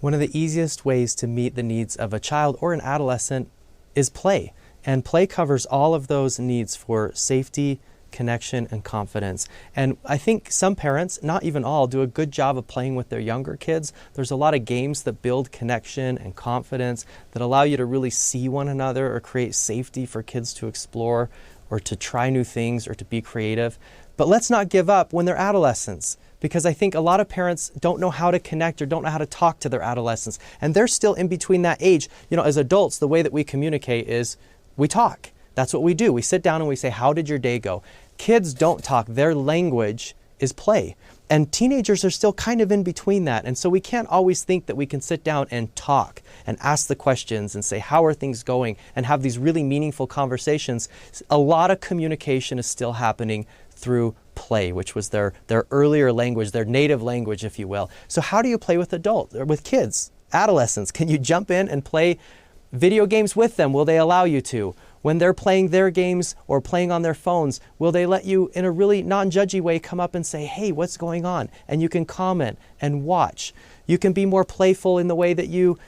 One of the easiest ways to meet the needs of a child or an adolescent is play. And play covers all of those needs for safety, connection, and confidence. And I think some parents, not even all, do a good job of playing with their younger kids. There's a lot of games that build connection and confidence that allow you to really see one another or create safety for kids to explore or to try new things or to be creative. But let's not give up when they're adolescents, because I think a lot of parents don't know how to connect or don't know how to talk to their adolescents. And they're still in between that age. You know, as adults, the way that we communicate is we talk. That's what we do. We sit down and we say, how did your day go? Kids don't talk. Their language is play. And teenagers are still kind of in between that. And so we can't always think that we can sit down and talk and ask the questions and say, how are things going? And have these really meaningful conversations. A lot of communication is still happening through play, which was their earlier language, their native language, if you will. So how do you play with adults or with kids, adolescents? Can you jump in and play video games with them? Will they allow you to? When they're playing their games or playing on their phones, will they let you, in a really non-judgy way, come up and say, hey, what's going on? And you can comment and watch. You can be more playful in the way that you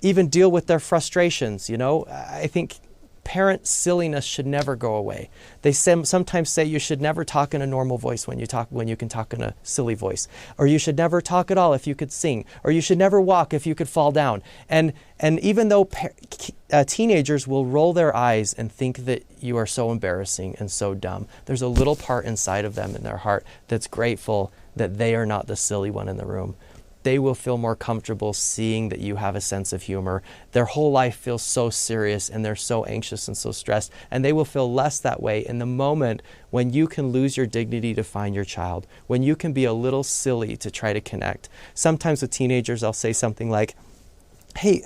even deal with their frustrations. You know, I think parent silliness should never go away. They sometimes say you should never talk in a normal voice when you can talk in a silly voice, or you should never talk at all if you could sing, or you should never walk if you could fall down. And even though teenagers will roll their eyes and think that you are so embarrassing and so dumb, there's a little part inside of them in their heart that's grateful that they are not the silly one in the room. They will feel more comfortable seeing that you have a sense of humor. Their whole life feels so serious and they're so anxious and so stressed, and they will feel less that way in the moment when you can lose your dignity to find your child, when you can be a little silly to try to connect. Sometimes with teenagers, I'll say something like, hey,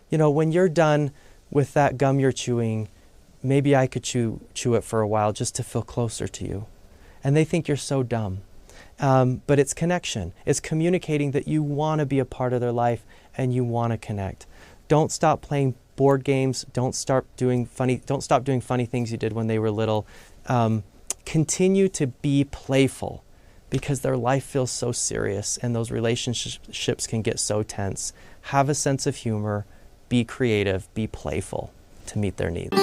when you're done with that gum you're chewing, maybe I could chew it for a while just to feel closer to you. And they think you're so dumb. But it's connection. It's communicating that you want to be a part of their life and you want to connect. Don't stop playing board games. Don't stop doing funny things you did when they were little. Continue to be playful, because their life feels so serious and those relationships can get so tense. Have a sense of humor. Be creative. Be playful to meet their needs.